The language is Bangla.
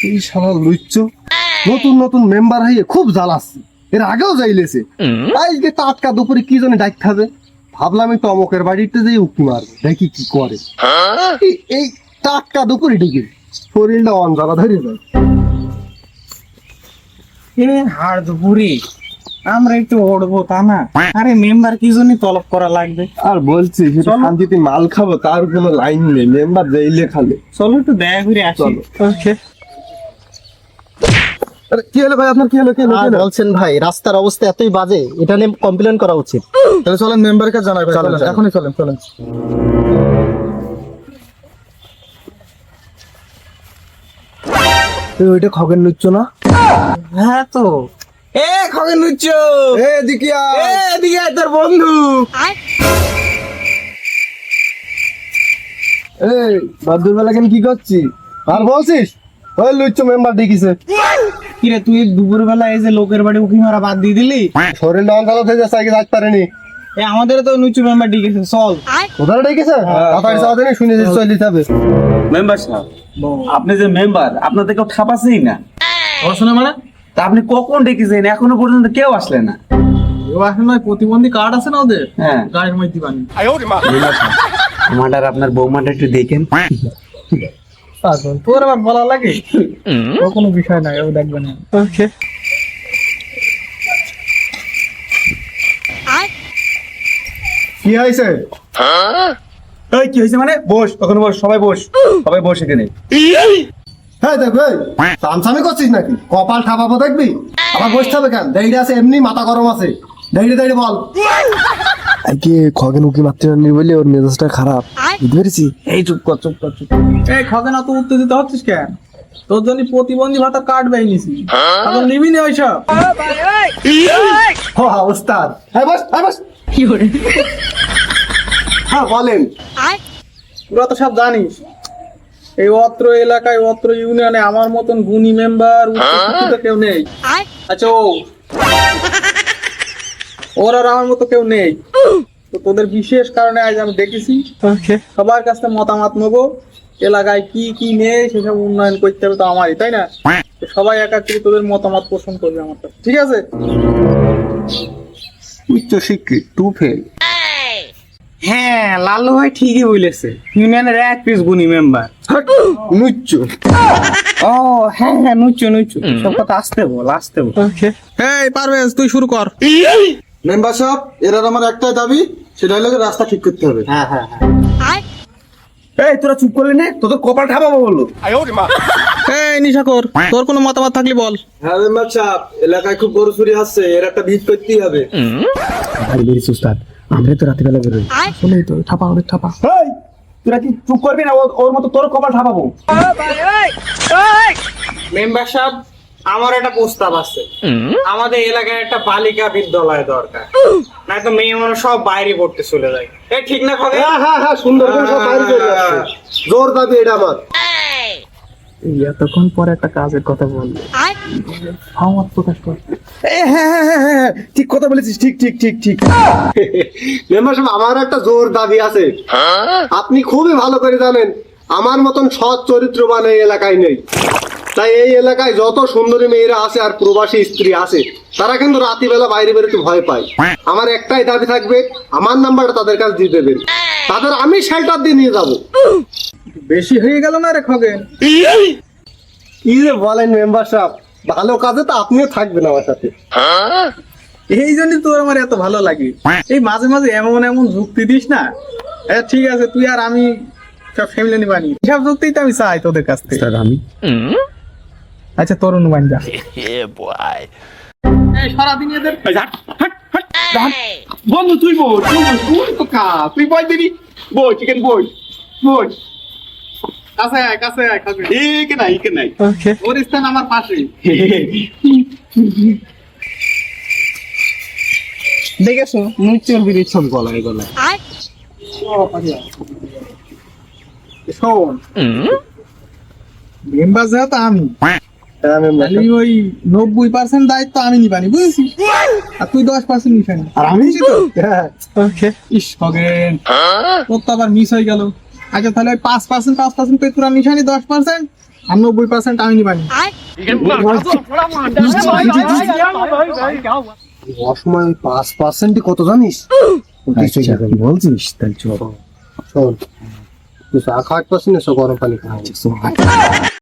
এই শালা লুচ্চ নতুন নতুন মেম্বার হয়ে খুব জ্বালাচ্ছে, এর আগেও যাইলেছে। আজকে টাটকা দুপুরে কি জন্য ডাকতে হবে, ভাবলাম এই তমকের বাড়িতে যে উকি মারবো, দেখি কি করে। এই টাটকা দুপুরে ঢুকে শরীরটা অঞ্জলা ধরে যায়। হাড় দুপুরি আমরা একটু ওড়বো তা না, আরে মেম্বার কি জন্য তলব করা লাগবে? আর বলছি শান্তিতে মাল খাবো তার কোনো লাইন নেই, মেম্বার যাইলে খালে। চলো একটু দেখা করে আসি। কি হলো ভাই, আপনার কি হলো? বলছেন ভাই রাস্তার অবস্থা এতই বাজে, এটা নিয়ে কমপ্লেন করা উচিত। তাহলে চলেন মেম্বারকে জানাই ভাই, চলেন এখনই চলেন। ওইটা খগেন লুচ্ছ না? হ্যাঁ তো খগেন লুচ্ছ, এদিকে এদিকে আয় তোর বন্ধু। এই বাদুর বেলা কেন কি করছি আর বলছিস? ওই লুচ্ছ মেম্বার ডেকেছে। কিরে তুই দুপুর বেলা এই যে লোকের বাড়ি উকি মারা বাদ দিয়ে দিলি? শরীরটা অঞ্চল হয়ে যাচ্ছে, আগে যাইতে পারেনি। আমাদের তো নুচু মেম্বার ডেকেছে, চল। কোথায় ডেকেছে? তাড়াতাড়ি যাওয়া দেনি, শুনে যে চলে যাবে। মেম্বার সাহেব, আপনি যে মেম্বার, আপনাদের কেউ ঠাপাছেই না। পড়াশোনা মানে তা আপনি কখন ডেকেছেন? এখনো পর্যন্ত কেউ আসলে না। প্রতিবন্ধী কার্ড আছে না ওদের, হ্যাঁ, গাড়ির মধ্যে বানি। আমাদের আপনার বৌমাটা একটু দেখেন। তোর আবার বলা লাগে? ও কোনো বিষয় নাই, ও দেখবে না। কি হয়েছে? এই কি হয়েছে মানে? বস, ওখানে বস, সবাই বস, সবাই বস এখানে। হ্যাঁ দেখ ভাই, চামচামি করছিস নাকি? কপাল ঠাপাবো দেখবি, আবার বসতে হবে কেন? দাইড়ে আছে এমনি, মাথা গরম আছে, দাইড়ে বল। আজকে খগেন উকি মারতে পারেনি বলে ওর মেজাজটা খারাপ, বুঝতে পেরেছি। এই চুপ কর। এই খগেন অত উত্তেজিত হচ্ছিস কেন? তোর জন্য প্রতিবন্ধী ভাতা কার্ড বাই নিছি, এখন নিবি না ওইসব? ওস্তাদ, হ্যাঁ বস। হ্যাঁ বলেন। তোরা তো সব জানিস এই অত্র এলাকায়, অত্র ইউনিয়নে আমার মতন গুণী মেম্বার উচ্চশিক্ষিত কেউ নেই। আচ্ছা ওর আর আমার মতো কেউ নেই। তো তোদের বিশেষ কারণে আজ আমি দেখেছি, সবার কাছ থেকে মতামত নেবো, এলাকায় কি কি নেই সেসব উন্নয়ন করতে হবে তো আমারই, তাই না? তো সবাই এক এক করে তোদের মতামত পোষণ করবে আমার কাছে, ঠিক আছে? উচ্চ শিক্ষিত টু ফেল। হ্যাঁ, লালু ভাই ঠিকই বলেছে, ইউনিয়নের এক পিস গুণী মেম্বার। লুচ্চ। ও হ্যাঁ, নুচু সব কথা আসতে বল। এই পারভেজ তুই শুরু কর। মেম্বার সাহেব, এর আমার একটাই দাবি, সেটা হলো রাস্তা ঠিক করতে হবে। এই তোরা চুপ করলি না? তোদের কপাল ঠাপাবো বললো। এই নিশাকর, তোর কোনো মতামত থাকলে বল। হ্যাঁ মেম্বার সাহেব, এলাকায় খুব গরু চুরি হচ্ছে, এর একটা ভিত করতেই হবে। আমরা তো রাতে বেলা বেরোই, শুনেই তো ঠাপা হবে ঠাপা। এই তোরা কি চুপ করবি না? ওর মতো তোর কপাল ঠাপাবো। মেম্বার সাহেব, আমার একটা প্রস্তাব আছে। আমাদের এলাকায় একটা বালিকা বিদ্যালয় দরকার, না তো মেয়ে মানুষ সব বাইরে পড়তে চলে যায়। এই ঠিক না খগে? হ্যাঁ, সুন্দর করে সব বাইরে চলে যাচ্ছে। জোর দাবি এটা আমার। এতক্ষণ পরে একটা কাজের কথা বললো, সহমত প্রকাশ কর। হ্যাঁ, ঠিক কথা বলেছিস, ঠিক। মেম্বার সাহেব, আমার একটা জোর দাবি আছে। আপনি খুবই ভালো করে জানেন আমার মতন সৎ চরিত্রবান এই এলাকায় নেই। তাই এই এলাকায় যত সুন্দরী মেয়েরা আছে আর প্রবাসী স্ত্রী আছে, তারা কিন্তু রাত্রিবেলা বাইরে বেরোতে ভয় পায়। আমার একটাই দাবি থাকবে, আমার নাম্বারটা তাদের কাছে দিয়ে দেবেন, তাদের আমি শেল্টার দিয়ে নিয়ে যাবো। বেশি হয়ে গেল না রে খগেন? কি যে বলেন মেম্বার সাহেব, ভালো কাজে তো আপনিও থাকবেন আমার সাথে। এই জন্যই তোর আমার এত ভালো লাগে। এই মাঝে মাঝে এমন যুক্তি দিস না। ঠিক আছে, তুই আর আমি সব ফ্যামিলি নিবানি, সব যুক্তিই তো আমি চাই তোদের কাছ থেকে। আমি আচ্ছা তোর অনুমান যা। সারাদিন এদের বন্ধু তুই বল, তুই তো কা, তুই বই দিবি, বই চিকেন বই কাছে আয় খগেন। ইকে নাই ওর স্থান আমার পাশে। দেখেছো মুচুর বিড়ি ছন গলায় শোন, মেম্বার যেহেতু আমি, তাহলে ওই 90% দায়িত্ব আমি নিবানি, বুঝেছিস? আর তুই 10% নিবানি। আর আমি ইস খগেন, তোর তো আবার মিস হয়ে গেল। আচ্ছা তাহলে 5% করে তোরা নিশানি, 10% আর 90% আমি নিবানি। অসময় 5% কত জানিস? বলছিস তাই চল শোন, তুই চা খাওয়ার পারছিস না, গরম পানি খাওয়া